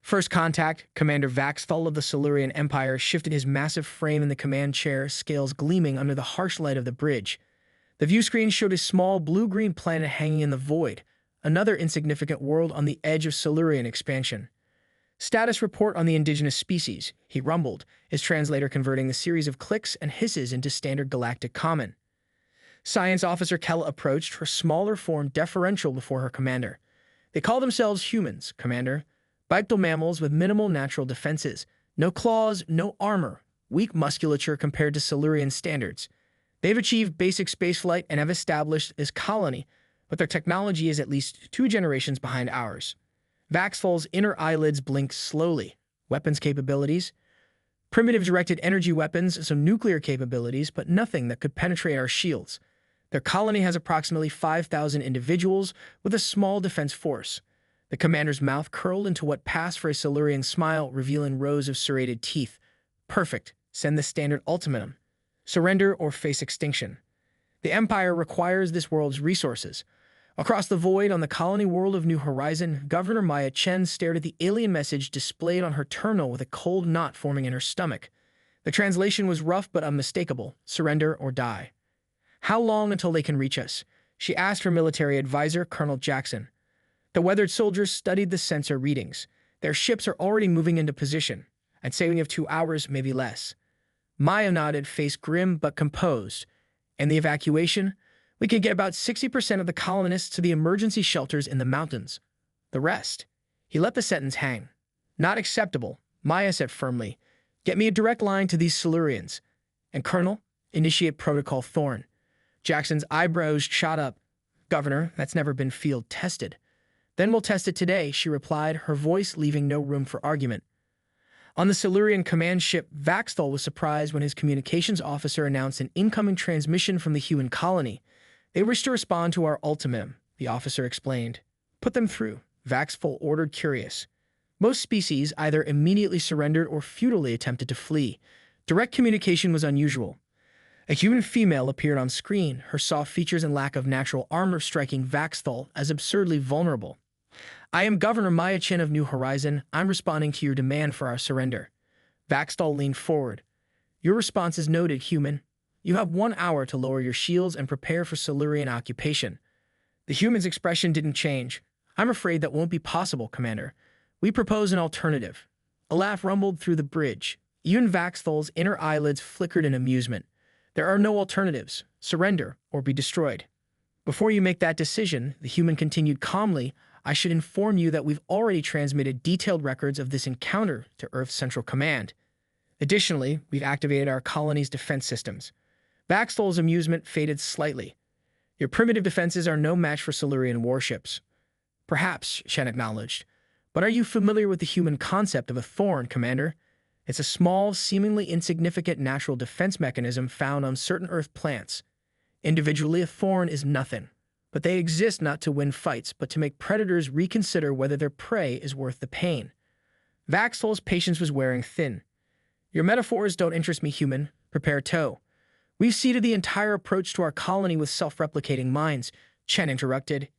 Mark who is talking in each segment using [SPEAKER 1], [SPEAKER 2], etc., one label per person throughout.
[SPEAKER 1] First contact, Commander Vaxthal of the Silurian Empire shifted his massive frame in the command chair, scales gleaming under the harsh light of the bridge. The view screen showed a small blue-green planet hanging in the void, another insignificant world on the edge of Silurian expansion. Status report on the indigenous species, he rumbled, his translator converting the series of clicks and hisses into standard galactic common. Science Officer Kella approached, her smaller form deferential before her commander. They call themselves humans, Commander. Bipedal mammals with minimal natural defenses. No claws, no armor. Weak musculature compared to Silurian standards. They've achieved basic spaceflight and have established this colony, but their technology is at least 2 generations behind ours. Vaxthal's inner eyelids blink slowly. Weapons capabilities? Primitive directed energy weapons, some nuclear capabilities, but nothing that could penetrate our shields. Their colony has approximately 5,000 individuals with a small defense force. The commander's mouth curled into what passed for a Silurian smile, revealing rows of serrated teeth. Perfect. Send the standard ultimatum. Surrender or face extinction. The Empire requires this world's resources. Across the void on the colony world of New Horizon, Governor Maya Chen stared at the alien message displayed on her terminal with a cold knot forming in her stomach. The translation was rough but unmistakable. Surrender or die. How long until they can reach us? She asked her military advisor, Colonel Jackson. The weathered soldiers studied the sensor readings. Their ships are already moving into position. I'd say we have 2 hours, maybe less. Maya nodded, face grim but composed. And the evacuation? We can get about 60% of the colonists to the emergency shelters in the mountains. The rest. He let the sentence hang. Not acceptable, Maya said firmly. Get me a direct line to these Silurians. And Colonel, initiate Protocol Thorn. Jackson's eyebrows shot up. Governor, that's never been field tested. Then we'll test it today, she replied, her voice leaving no room for argument. On the Silurian command ship, Vaxthal was surprised when his communications officer announced an incoming transmission from the human colony. They wish to respond to our ultimatum, the officer explained. Put them through, Vaxthal ordered, curious. Most species either immediately surrendered or futilely attempted to flee. Direct communication was unusual. A human female appeared on screen, her soft features and lack of natural armor striking Vaxthal as absurdly vulnerable. I am Governor Maya Chen of New Horizon. I'm responding to your demand for our surrender. Vaxthal leaned forward. Your response is noted, human. You have 1 hour to lower your shields and prepare for Silurian occupation. The human's expression didn't change. I'm afraid that won't be possible, Commander. We propose an alternative. A laugh rumbled through the bridge. Even Vaxthal's inner eyelids flickered in amusement. There are no alternatives. Surrender or be destroyed. Before you make that decision, the human continued calmly, I should inform you that we've already transmitted detailed records of this encounter to Earth's Central Command. Additionally, we've activated our colony's defense systems. Vaxthal's amusement faded slightly. Your primitive defenses are no match for Silurian warships. Perhaps, Shen acknowledged. But are you familiar with the human concept of a thorn, Commander? It's a small, seemingly insignificant natural defense mechanism found on certain Earth plants. Individually, a thorn is nothing. But they exist not to win fights, but to make predators reconsider whether their prey is worth the pain. Vaxthal's patience was wearing thin. Your metaphors don't interest me, human. Prepare tow. We've seeded the entire approach to our colony with self-replicating mines, Chen interrupted.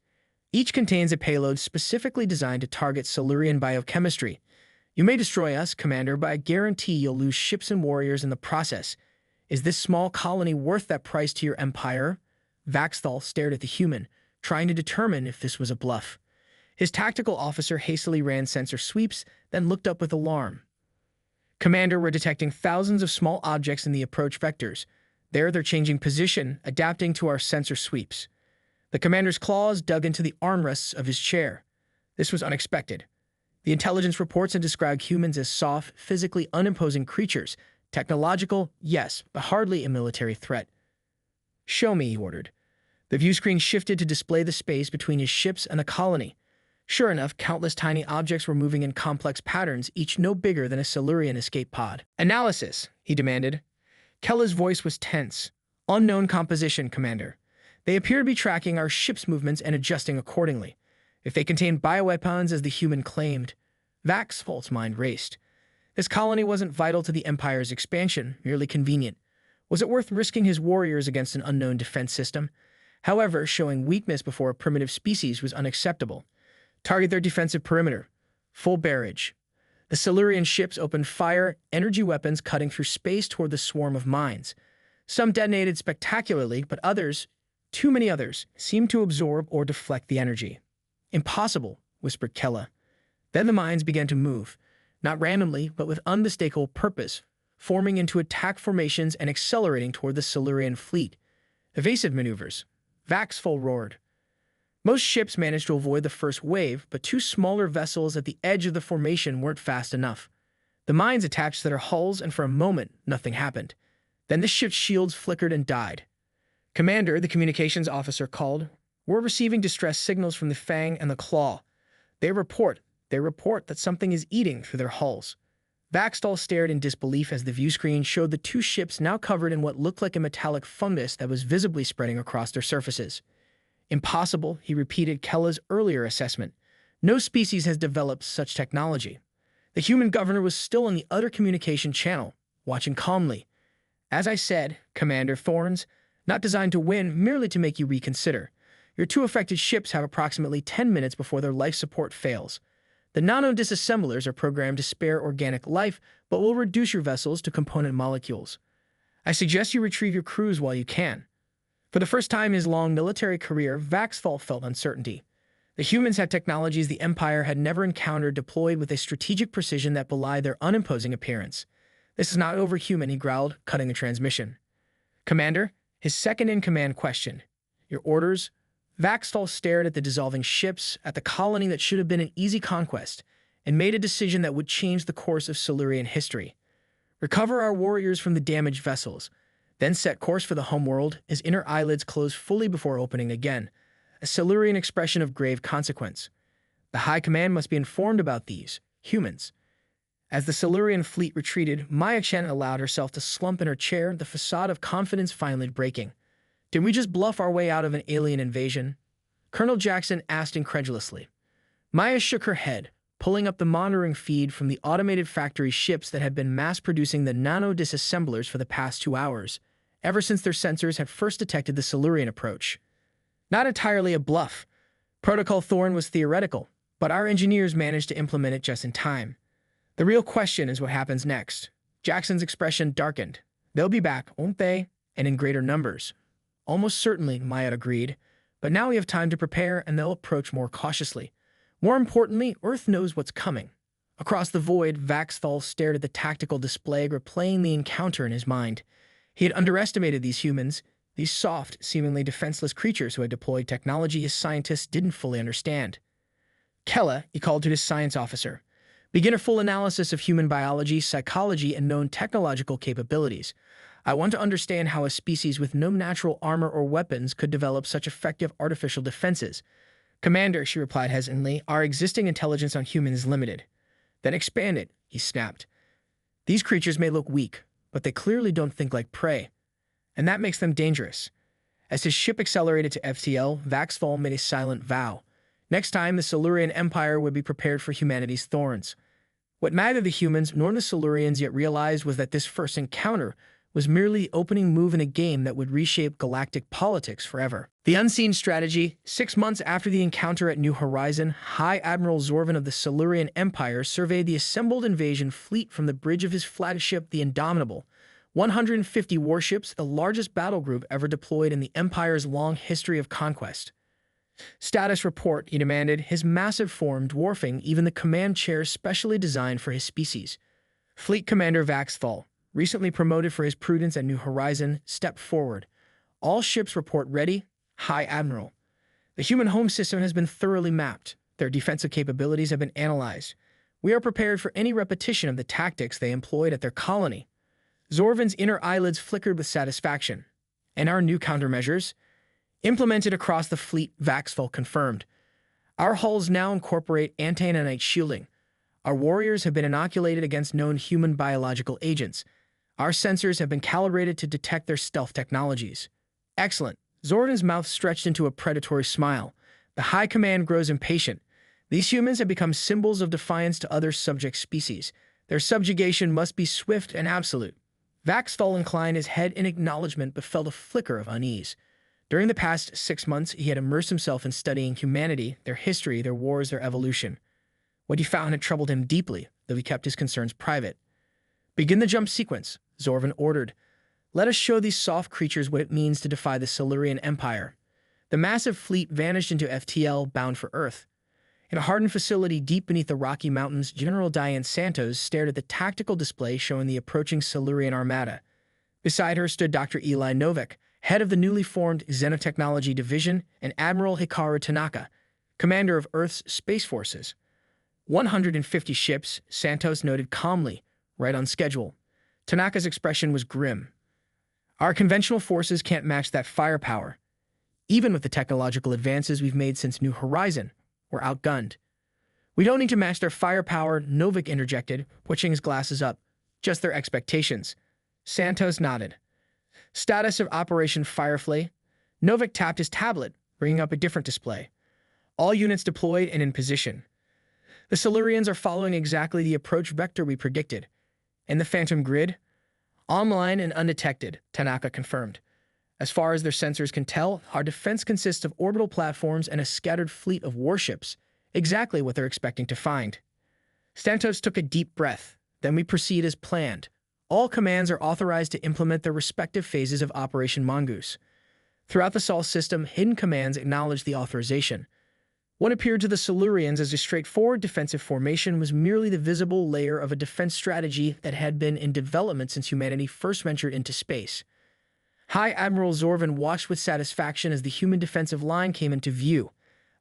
[SPEAKER 1] Each contains a payload specifically designed to target Silurian biochemistry. You may destroy us, Commander, but I guarantee you'll lose ships and warriors in the process. Is this small colony worth that price to your empire? Vaxthal stared at the human, trying to determine if this was a bluff. His tactical officer hastily ran sensor sweeps, then looked up with alarm. Commander, we're detecting thousands of small objects in the approach vectors. There, they're changing position, adapting to our sensor sweeps. The commander's claws dug into the armrests of his chair. This was unexpected. The intelligence reports had described humans as soft, physically unimposing creatures. Technological, yes, but hardly a military threat. Show me, he ordered. The view screen shifted to display the space between his ships and the colony. Sure enough, countless tiny objects were moving in complex patterns, each no bigger than a Silurian escape pod. Analysis, he demanded. Kella's voice was tense. Unknown composition, Commander. They appear to be tracking our ship's movements and adjusting accordingly. If they contain bioweapons as the human claimed, Vaxthal's mind raced. This colony wasn't vital to the Empire's expansion, merely convenient. Was it worth risking his warriors against an unknown defense system? However, showing weakness before a primitive species was unacceptable. Target their defensive perimeter. Full barrage. The Silurian ships opened fire, energy weapons cutting through space toward the swarm of mines. Some detonated spectacularly, but others, too many others, seemed to absorb or deflect the energy. "Impossible," whispered Kella. Then the mines began to move, not randomly, but with unmistakable purpose, forming into attack formations and accelerating toward the Silurian fleet. "Evasive maneuvers," Vaxful roared. Most ships managed to avoid the first wave, but two smaller vessels at the edge of the formation weren't fast enough. The mines attached to their hulls, and for a moment, nothing happened. Then the ship's shields flickered and died. "Commander," the communications officer called, "we're receiving distress signals from the Fang and the Claw. They report that something is eating through their hulls." Vaxstall stared in disbelief as the view screen showed the two ships now covered in what looked like a metallic fungus that was visibly spreading across their surfaces. "Impossible," he repeated Kella's earlier assessment. "No species has developed such technology." The human governor was still on the other communication channel, watching calmly. "As I said, Commander Thorns, not designed to win, merely to make you reconsider. Your two affected ships have approximately 10 minutes before their life support fails. The nano-disassemblers are programmed to spare organic life, but will reduce your vessels to component molecules. I suggest you retrieve your crews while you can." For the first time in his long military career, Vaxfall felt uncertainty. The humans had technologies the Empire had never encountered deployed with a strategic precision that belied their unimposing appearance. "This is not overhuman," he growled, cutting the transmission. "Commander," his second-in-command questioned. "Your orders?" Vaxstall stared at the dissolving ships, at the colony that should have been an easy conquest, and made a decision that would change the course of Silurian history. "Recover our warriors from the damaged vessels, then set course for the homeworld." His inner eyelids closed fully before opening again, a Silurian expression of grave consequence. "The High Command must be informed about these humans." As the Silurian fleet retreated, Maya Chen allowed herself to slump in her chair, the facade of confidence finally breaking. "Did we just bluff our way out of an alien invasion?" Colonel Jackson asked incredulously. Maya shook her head, pulling up the monitoring feed from the automated factory ships that had been mass-producing the nano-disassemblers for the past 2 hours, ever since their sensors had first detected the Silurian approach. "Not entirely a bluff. Protocol Thorn was theoretical, but our engineers managed to implement it just in time. The real question is what happens next." Jackson's expression darkened. "They'll be back, won't they? And in greater numbers." "Almost certainly," Maya agreed. "But now we have time to prepare, and they'll approach more cautiously. More importantly, Earth knows what's coming." Across the void, Vaxthal stared at the tactical display, replaying the encounter in his mind. He had underestimated these humans, these soft, seemingly defenseless creatures who had deployed technology his scientists didn't fully understand. "Kella," he called to his science officer, "begin a full analysis of human biology, psychology, and known technological capabilities. I want to understand how a species with no natural armor or weapons could develop such effective artificial defenses." "Commander," she replied hesitantly, "our existing intelligence on humans is limited." "Then expand it," he snapped. "These creatures may look weak, but they clearly don't think like prey. And that makes them dangerous." As his ship accelerated to FTL, Vaxfall made a silent vow. Next time, the Silurian Empire would be prepared for humanity's thorns. What neither the humans nor the Silurians yet realized was that this first encounter was merely the opening move in a game that would reshape galactic politics forever. The unseen strategy. 6 months after the encounter at New Horizon, High Admiral Zorvan of the Silurian Empire surveyed the assembled invasion fleet from the bridge of his flagship, the Indomitable. 150 warships, the largest battle group ever deployed in the Empire's long history of conquest. "Status report," he demanded, his massive form dwarfing even the command chair specially designed for his species. Fleet Commander Vaxthal, recently promoted for his prudence at New Horizon, stepped forward. "All ships report ready, High Admiral. The human home system has been thoroughly mapped. Their defensive capabilities have been analyzed. We are prepared for any repetition of the tactics they employed at their colony." Zorvan's inner eyelids flickered with satisfaction. "And our new countermeasures?" "Implemented across the fleet," Vaxfall confirmed. "Our hulls now incorporate anti-nanite shielding. Our warriors have been inoculated against known human biological agents. Our sensors have been calibrated to detect their stealth technologies." "Excellent." Zordan's mouth stretched into a predatory smile. "The High Command grows impatient. These humans have become symbols of defiance to other subject species. Their subjugation must be swift and absolute." Vaxthal inclined his head in acknowledgement but felt a flicker of unease. During the past 6 months, he had immersed himself in studying humanity, their history, their wars, their evolution. What he found had troubled him deeply. though he kept his concerns private. "Begin the jump sequence," Zorvan ordered. "Let us show these soft creatures what it means to defy the Silurian Empire." The massive fleet vanished into FTL, bound for Earth. In a hardened facility deep beneath the Rocky Mountains, General Diane Santos stared at the tactical display showing the approaching Silurian armada. Beside her stood Dr. Eli Novak, head of the newly formed Xenotechnology Division, and Admiral Hikaru Tanaka, commander of Earth's Space Forces. 150 ships, Santos noted calmly, right on schedule. Tanaka's expression was grim. "Our conventional forces can't match that firepower. Even with the technological advances we've made since New Horizon, we're outgunned." "We don't need to match their firepower," Novak interjected, pushing his glasses up. "Just their expectations." Santos nodded. "Status of Operation Firefly." Novak tapped his tablet, bringing up a different display. "All units deployed and in position. The Silurians are following exactly the approach vector we predicted. And the Phantom Grid? Online and undetected," Tanaka confirmed. "As far as their sensors can tell, our defense consists of orbital platforms and a scattered fleet of warships, exactly what they're expecting to find." Santos took a deep breath. "Then we proceed as planned. All commands are authorized to implement their respective phases of Operation Mongoose." Throughout the Sol system, hidden commands acknowledged the authorization. What appeared to the Silurians as a straightforward defensive formation was merely the visible layer of a defense strategy that had been in development since humanity first ventured into space. High Admiral Zorvan watched with satisfaction as the human defensive line came into view,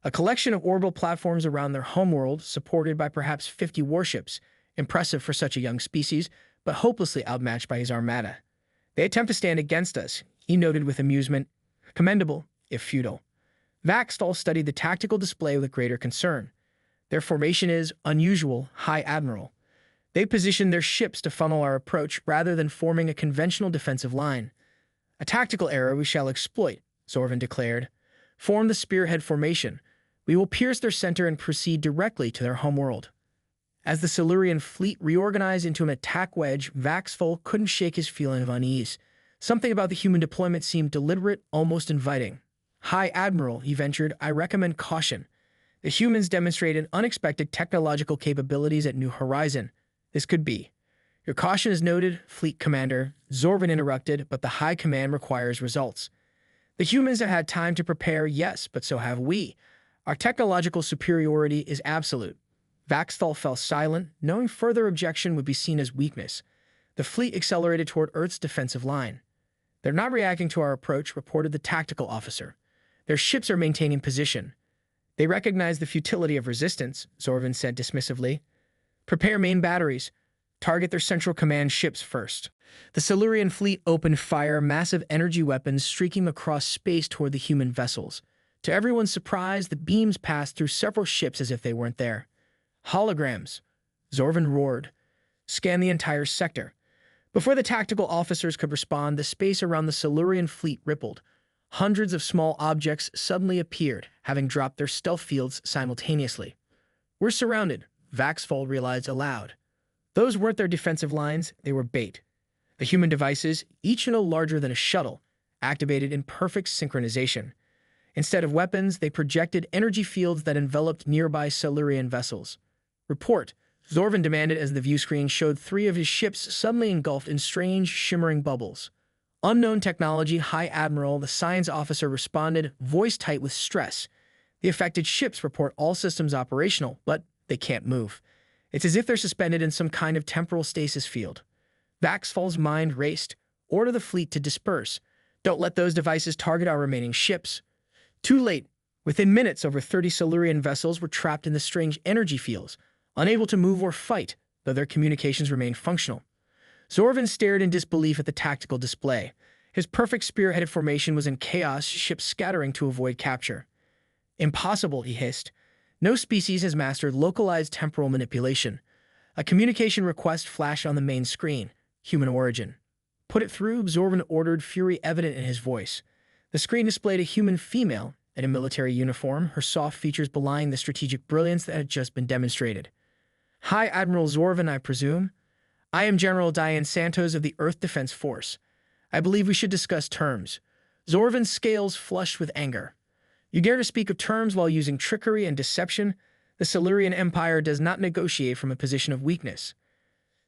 [SPEAKER 1] a collection of orbital platforms around their homeworld, supported by perhaps 50 warships, impressive for such a young species, but hopelessly outmatched by his armada. "They attempt to stand against us," he noted with amusement. "Commendable, if futile." Vaxthal studied the tactical display with greater concern. "Their formation is unusual, High Admiral. They position their ships to funnel our approach rather than forming a conventional defensive line." "A tactical error we shall exploit," Zorvan declared. "Form the spearhead formation. We will pierce their center and proceed directly to their homeworld." As the Silurian fleet reorganized into an attack wedge, Vaxthal couldn't shake his feeling of unease. Something about the human deployment seemed deliberate, almost inviting. "High Admiral," he ventured, "I recommend caution. The humans demonstrated unexpected technological capabilities at New Horizon. This could be." "Your caution is noted, Fleet Commander," Zorvan interrupted, "but the High Command requires results. The humans have had time to prepare, yes, but so have we. Our technological superiority is absolute." Vaxthal fell silent, knowing further objection would be seen as weakness. The fleet accelerated toward Earth's defensive line. "They're not reacting to our approach," reported the tactical officer. "Their ships are maintaining position." "They recognize the futility of resistance," Zorvan said dismissively. "Prepare main batteries. Target their central command ships first." The Silurian fleet opened fire, massive energy weapons streaking across space toward the human vessels. To everyone's surprise, the beams passed through several ships as if they weren't there. "Holograms," Zorvan roared. "Scan the entire sector." Before the tactical officers could respond, the space around the Silurian fleet rippled. Hundreds of small objects suddenly appeared, having dropped their stealth fields simultaneously. "We're surrounded," Vaxthal realized aloud. Those weren't their defensive lines, they were bait. The human devices, each no larger than a shuttle, activated in perfect synchronization. Instead of weapons, they projected energy fields that enveloped nearby Silurian vessels. "Report," Zorvan demanded as the view screen showed 3 of his ships suddenly engulfed in strange, shimmering bubbles. "Unknown technology, High Admiral," the science officer responded, voice tight with stress. "The affected ships report all systems operational, but they can't move. It's as if they're suspended in some kind of temporal stasis field." Vaxthal's mind raced. "Order the fleet to disperse. Don't let those devices target our remaining ships." Too late. Within minutes, over 30 Silurian vessels were trapped in the strange energy fields, unable to move or fight, though their communications remained functional. Zorvan stared in disbelief at the tactical display. His perfect spearheaded formation was in chaos, ships scattering to avoid capture. "Impossible," he hissed. "No species has mastered localized temporal manipulation." A communication request flashed on the main screen. "Human origin." "Put it through," Zorvan ordered, fury evident in his voice. The screen displayed a human female in a military uniform, her soft features belying the strategic brilliance that had just been demonstrated. "High Admiral Zorvan, I presume? I am General Diane Santos of the Earth Defense Force. I believe we should discuss terms." Zorvan's scales flushed with anger. "You dare to speak of terms while using trickery and deception?" The Silurian Empire does not negotiate from a position of weakness.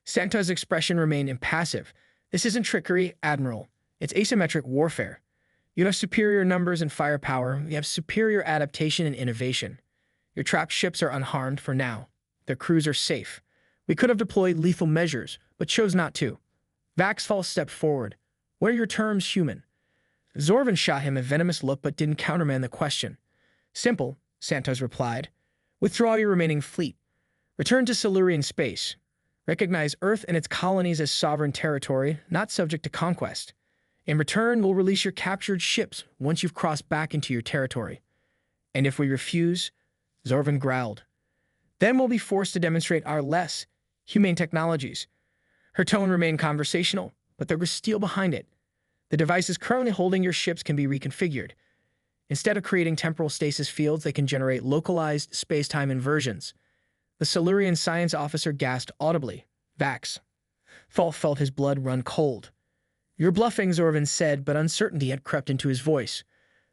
[SPEAKER 1] Santa's expression remained impassive. This isn't trickery, Admiral. It's asymmetric warfare. You have superior numbers and firepower. You have superior adaptation and innovation. Your trapped ships are unharmed for now. Their crews are safe. We could have deployed lethal measures, but chose not to. Vaxfall stepped forward. What are your terms, human? Zorvin shot him a venomous look but didn't countermand the question. Simple, Santos replied. Withdraw your remaining fleet. Return to Silurian space. Recognize Earth and its colonies as sovereign territory, not subject to conquest. In return, we'll release your captured ships once you've crossed back into your territory. And if we refuse, Zorvin growled, then we'll be forced to demonstrate our less humane technologies. Her tone remained conversational, but there was steel behind it. The devices currently holding your ships can be reconfigured. Instead of creating temporal stasis fields, they can generate localized space-time inversions. The Silurian science officer gasped audibly. Vax. Fall felt his blood run cold. You're bluffing, Zorvin said, but uncertainty had crept into his voice.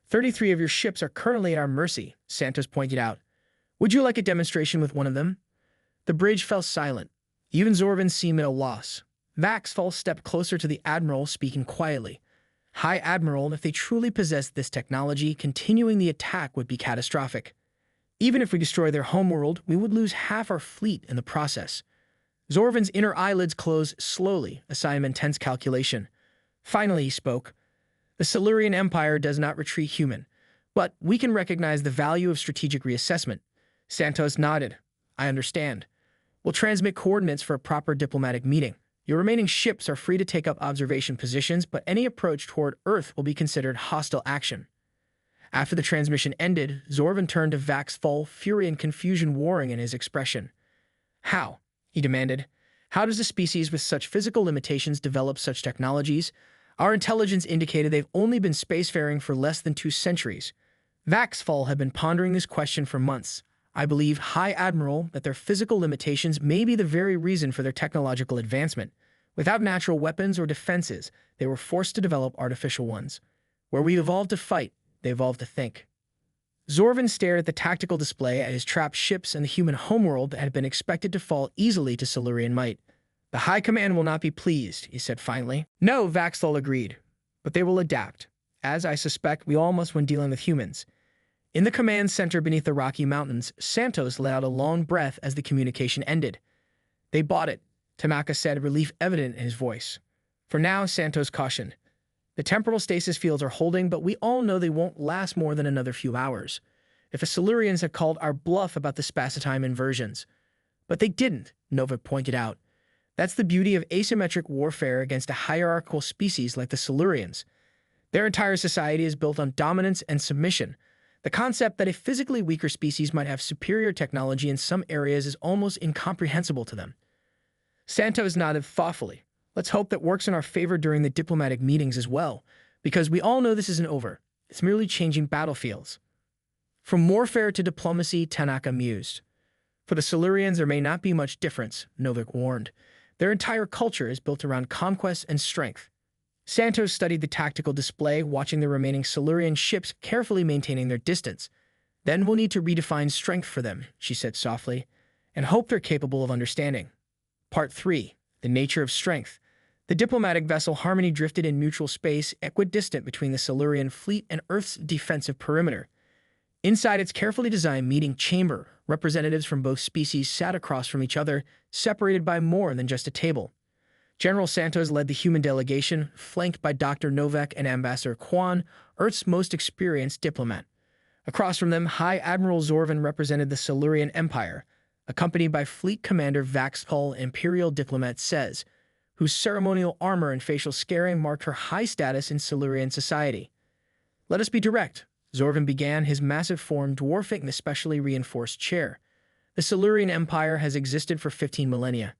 [SPEAKER 1] 33 of your ships are currently at our mercy, Santos pointed out. Would you like a demonstration with one of them? The bridge fell silent. Even Zorvin seemed at a loss. Vaxfall stepped closer to the Admiral, speaking quietly. High Admiral, if they truly possessed this technology, continuing the attack would be catastrophic. Even if we destroy their homeworld, we would lose half our fleet in the process. Zorvin's inner eyelids closed slowly, a sign of intense calculation. Finally, he spoke. The Silurian Empire does not retreat human, but we can recognize the value of strategic reassessment. Santos nodded. I understand. We'll transmit coordinates for a proper diplomatic meeting. Your remaining ships are free to take up observation positions, but any approach toward Earth will be considered hostile action. After the transmission ended, Zorvin turned to Vaxfall, fury and confusion warring in his expression. How? He demanded. How does a species with such physical limitations develop such technologies? Our intelligence indicated they've only been spacefaring for less than 2 centuries. Vaxfall had been pondering this question for months. I believe, High Admiral, that their physical limitations may be the very reason for their technological advancement. Without natural weapons or defenses, they were forced to develop artificial ones. Where we evolved to fight, they evolved to think. Zorvin stared at the tactical display at his trapped ships and the human homeworld that had been expected to fall easily to Silurian might. The High Command will not be pleased, he said finally. No, Vaxfall agreed, but they will adapt, as I suspect we all must when dealing with humans. In the command center beneath the Rocky Mountains, Santos let out a long breath as the communication ended. They bought it, Tanaka said, relief evident in his voice. For now, Santos cautioned. The temporal stasis fields are holding, but we all know they won't last more than another few hours. If the Silurians had called our bluff about the spacetime inversions. But they didn't, Novak pointed out. That's the beauty of asymmetric warfare against a hierarchical species like the Silurians. Their entire society is built on dominance and submission. The concept that a physically weaker species might have superior technology in some areas is almost incomprehensible to them. Santos nodded thoughtfully. Let's hope that works in our favor during the diplomatic meetings as well, because we all know this isn't over. It's merely changing battlefields. From warfare to diplomacy, Tanaka mused. For the Silurians, there may not be much difference, Novak warned. Their entire culture is built around conquest and strength. Santos studied the tactical display, watching the remaining Silurian ships carefully maintaining their distance. Then we'll need to redefine strength for them, she said softly, and hope they're capable of understanding. Part 3. The nature of strength. The diplomatic vessel Harmony drifted in neutral space, equidistant between the Silurian fleet and Earth's defensive perimeter. Inside its carefully designed meeting chamber, representatives from both species sat across from each other, separated by more than just a table. General Santos led the human delegation, flanked by Dr. Novak and Ambassador Kwan, Earth's most experienced diplomat. Across from them, High Admiral Zorvin represented the Silurian Empire, accompanied by Fleet Commander Vaxfall, Imperial diplomat Says, whose ceremonial armor and facial scaring marked her high status in Silurian society. Let us be direct, Zorvin began, his massive form dwarfing the specially reinforced chair. The Silurian Empire has existed for 15 millennia.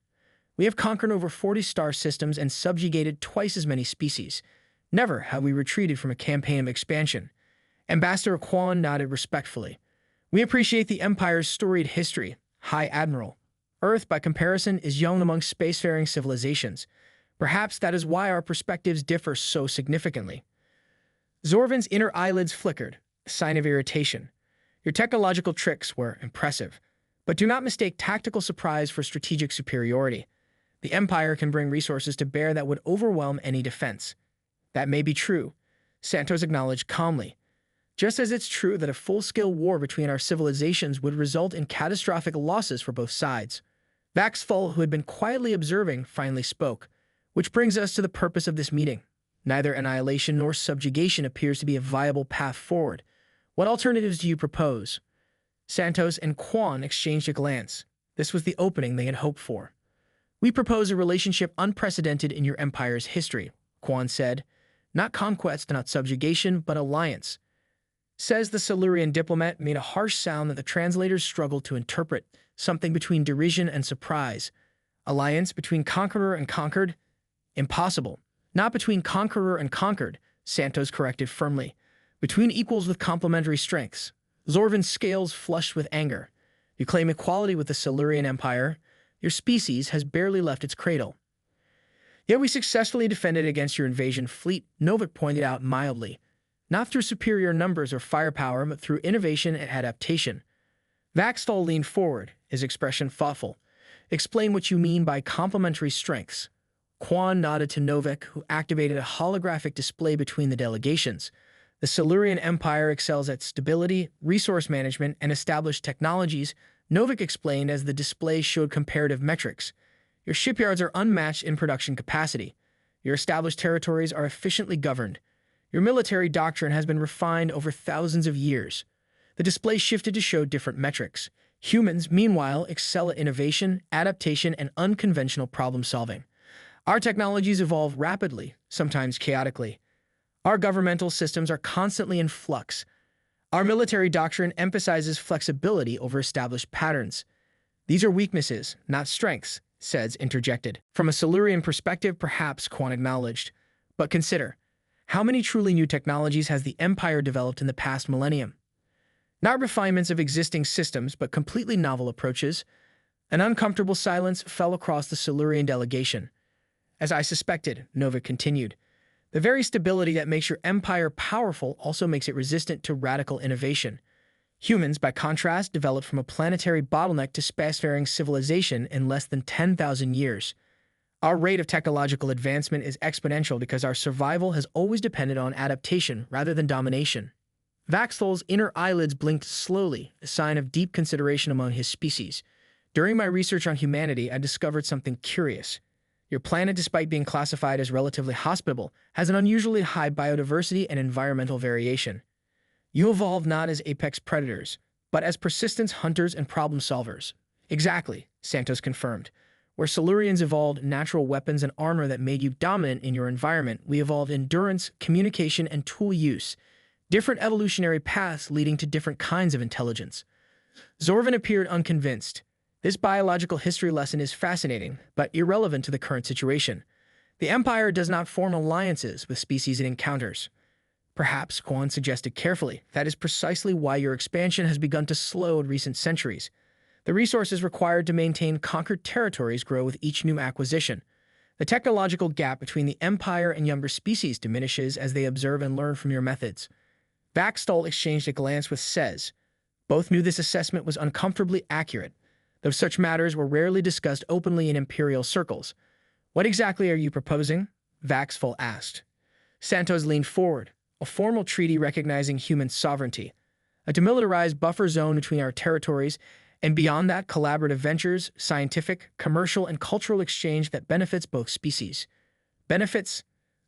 [SPEAKER 1] We have conquered over 40 star systems and subjugated twice as many species. Never have we retreated from a campaign of expansion. Ambassador Kwan nodded respectfully. We appreciate the Empire's storied history, High Admiral. Earth, by comparison, is young among spacefaring civilizations. Perhaps that is why our perspectives differ so significantly. Zorvin's inner eyelids flickered, a sign of irritation. Your technological tricks were impressive, But do not mistake tactical surprise for strategic superiority. The Empire can bring resources to bear that would overwhelm any defense. That may be true, Santos acknowledged calmly. Just as it's true that a full-scale war between our civilizations would result in catastrophic losses for both sides. Vaxfall, who had been quietly observing, finally spoke, which brings us to the purpose of this meeting. Neither annihilation nor subjugation appears to be a viable path forward. What alternatives do you propose? Santos and Quan exchanged a glance. This was the opening they had hoped for. We propose a relationship unprecedented in your empire's history, Quan said. Not conquest, not subjugation, but alliance. Says the Silurian diplomat made a harsh sound that the translators struggled to interpret, something between derision and surprise. Alliance between conqueror and conquered? Impossible. Not between conqueror and conquered, Santos corrected firmly. Between equals with complementary strengths. Zorvan's scales flushed with anger. You claim equality with the Silurian Empire. Your species has barely left its cradle. Yet we successfully defended against your invasion fleet, Novik pointed out mildly. Not through superior numbers or firepower, but through innovation and adaptation. Vaxfall leaned forward, his expression thoughtful. Explain what you mean by complementary strengths. Quan nodded to Novik, who activated a holographic display between the delegations. The Silurian Empire excels at stability, resource management, and established technologies, Novik explained as the display showed comparative metrics. Your shipyards are unmatched in production capacity. Your established territories are efficiently governed. Your military doctrine has been refined over thousands of years. The display shifted to show different metrics. Humans, meanwhile, excel at innovation, adaptation, and unconventional problem-solving. Our technologies evolve rapidly, sometimes chaotically. Our governmental systems are constantly in flux. Our military doctrine emphasizes flexibility over established patterns. These are weaknesses, not strengths, Seds interjected. From a Silurian perspective, perhaps, Quan acknowledged. But consider, how many truly new technologies has the Empire developed in the past millennium? Not refinements of existing systems, but completely novel approaches. An uncomfortable silence fell across the Silurian delegation. As I suspected, Novik continued, the very stability that makes your empire powerful also makes it resistant to radical innovation. Humans, by contrast, developed from a planetary bottleneck to spacefaring civilization in less than 10,000 years. Our rate of technological advancement is exponential because our survival has always depended on adaptation rather than domination. Vaxfall's inner eyelids blinked slowly, a sign of deep consideration among his species. During my research on humanity, I discovered something curious. Your planet, despite being classified as relatively hospitable, has an unusually high biodiversity and environmental variation. You evolved not as apex predators, but as persistence hunters and problem solvers. Exactly, Santos confirmed. Where Silurians evolved natural weapons and armor that made you dominant in your environment, we evolved endurance, communication, and tool use. Different evolutionary paths leading to different kinds of intelligence. Zorvan appeared unconvinced. This biological history lesson is fascinating, but irrelevant to the current situation. The Empire does not form alliances with species it encounters. Perhaps, Quan suggested carefully, that is precisely why your expansion has begun to slow in recent centuries. The resources required to maintain conquered territories grow with each new acquisition. The technological gap between the Empire and younger species diminishes as they observe and learn from your methods. Vaxstall exchanged a glance with Sez. Both knew this assessment was uncomfortably accurate, though such matters were rarely discussed openly in imperial circles. What exactly are you proposing? Vaxfall asked. Santos leaned forward. A formal treaty recognizing human sovereignty, a demilitarized buffer zone between our territories, and beyond that, collaborative ventures, scientific, commercial, and cultural exchange that benefits both species. Benefits?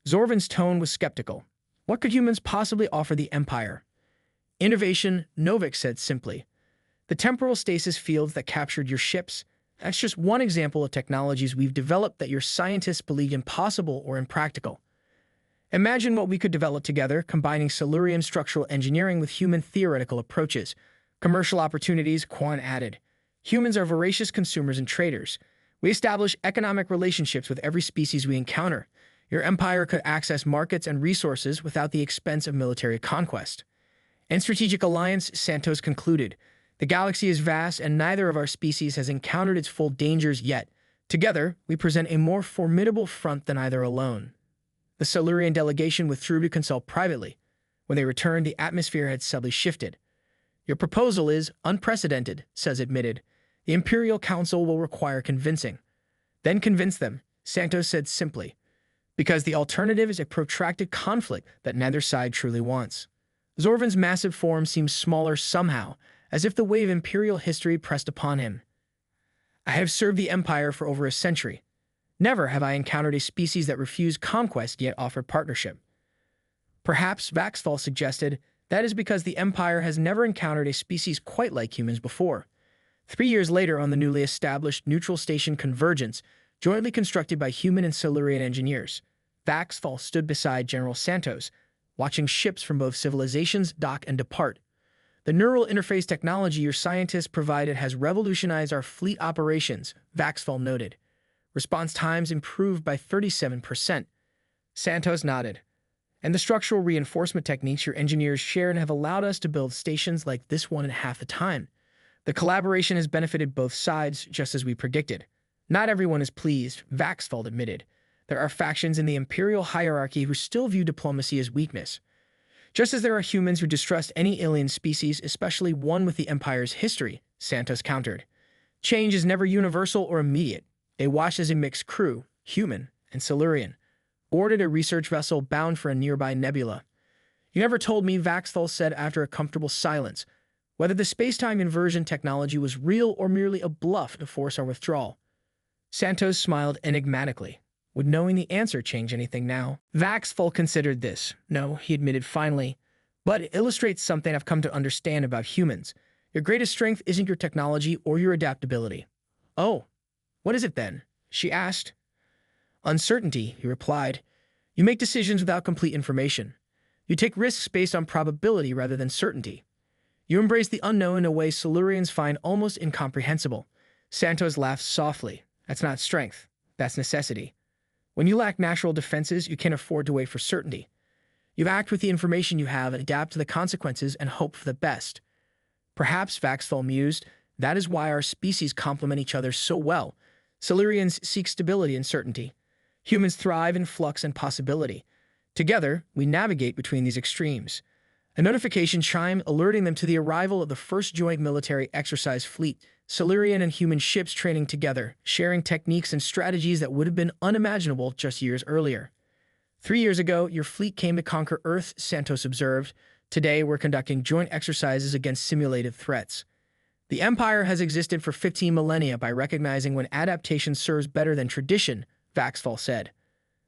[SPEAKER 1] Zorvan's tone was skeptical. What could humans possibly offer the Empire? Innovation, Novik said simply. The temporal stasis fields that captured your ships, that's just one example of technologies we've developed that your scientists believed impossible or impractical. Imagine what we could develop together, combining Silurian structural engineering with human theoretical approaches. Commercial opportunities, Quan added. Humans are voracious consumers and traders. We establish economic relationships with every species we encounter. Your empire could access markets and resources without the expense of military conquest. In strategic alliance, Santos concluded, the galaxy is vast and neither of our species has encountered its full dangers yet. Together, we present a more formidable front than either alone. The Silurian delegation withdrew to consult privately. When they returned, the atmosphere had subtly shifted. Your proposal is unprecedented, Sez admitted. The Imperial Council will require convincing. Then convince them, Santos said simply, because the alternative is a protracted conflict that neither side truly wants. Zorvan's massive form seemed smaller somehow, as if the weight of Imperial history pressed upon him. I have served the Empire for over a century. Never have I encountered a species that refused conquest yet offered partnership. Perhaps, Vaxfall suggested, that is because the Empire has never encountered a species quite like humans before. 3 years later, on the newly established neutral station Convergence, jointly constructed by human and Silurian engineers, Vaxfall stood beside General Santos, watching ships from both civilizations dock and depart. The neural interface technology your scientists provided has revolutionized our fleet operations, Vaxfall noted. Response times improved by 37%. Santos nodded. And the structural reinforcement techniques your engineers shared have allowed us to build stations like this one in half the time. The collaboration has benefited both sides, just as we predicted. Not everyone is pleased, Vaxfall admitted. There are factions in the imperial hierarchy who still view diplomacy as weakness. Just as there are humans who distrust any alien species, especially one with the Empire's history, Santos countered. Change is never universal or immediate. They watched as a mixed crew, human and Silurian, boarded a research vessel bound for a nearby nebula. You never told me, Vaxfall said after a comfortable silence, whether the space-time inversion technology was real or merely a bluff to force our withdrawal. Santos smiled enigmatically. Would knowing the answer change anything now? Vaxfall considered this. No, he admitted finally, but it illustrates something I've come to understand about humans. Your greatest strength isn't your technology or your adaptability. Oh, what is it then? She asked. Uncertainty, he replied. You make decisions without complete information. You take risks based on probability rather than certainty. You embrace the unknown in a way Silurians find almost incomprehensible. Santos laughed softly. That's not strength. That's necessity. When you lack natural defenses, you can't afford to wait for certainty. You act with the information you have and adapt to the consequences and hope for the best. Perhaps, Vaxfall mused, that is why our species complement each other so well. Silurians seek stability and certainty. Humans thrive in flux and possibility. Together, we navigate between these extremes. A notification chimed, alerting them to the arrival of the first joint military exercise fleet, Silurian and human ships training together, sharing techniques and strategies that would have been unimaginable just years earlier. 3 years ago, your fleet came to conquer Earth, Santos observed. Today, we're conducting joint exercises against simulated threats. The Empire has existed for 15 millennia by recognizing when adaptation serves better than tradition, Vaxfall said.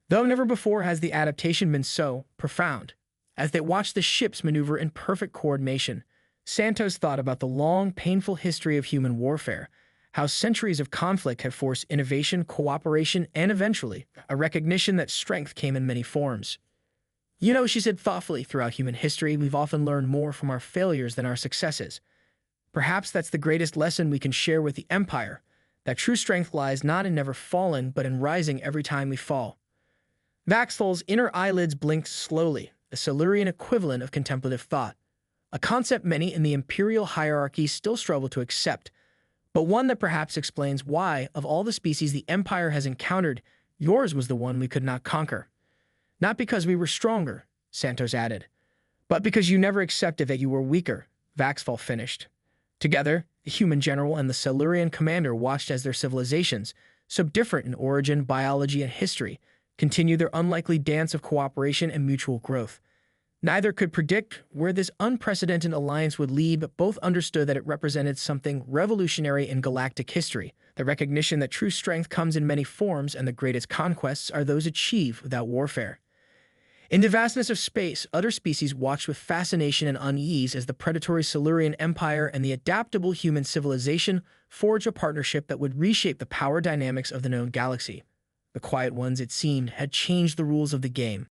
[SPEAKER 1] Though never before has the adaptation been so profound. As they watched the ships maneuver in perfect coordination, Santos thought about the long, painful history of human warfare, how centuries of conflict have forced innovation, cooperation, and eventually, a recognition that strength came in many forms. You know, she said thoughtfully, throughout human history, we've often learned more from our failures than our successes. Perhaps that's the greatest lesson we can share with the Empire, that true strength lies not in never falling, but in rising every time we fall. Vaxfall's inner eyelids blinked slowly, the Silurian equivalent of contemplative thought, a concept many in the imperial hierarchy still struggle to accept, but one that perhaps explains why, of all the species the Empire has encountered, yours was the one we could not conquer. Not because we were stronger, Santos added, but because you never accepted that you were weaker, Vaxfall finished. Together, the human general and the Silurian commander watched as their civilizations, so different in origin, biology, and history, continued their unlikely dance of cooperation and mutual growth. Neither could predict where this unprecedented alliance would lead, but both understood that it represented something revolutionary in galactic history, the recognition that true strength comes in many forms and the greatest conquests are those achieved without warfare. In the vastness of space, other species watched with fascination and unease as the predatory Silurian Empire and the adaptable human civilization forged a partnership that would reshape the power dynamics of the known galaxy. The quiet ones, it seemed, had changed the rules of the game.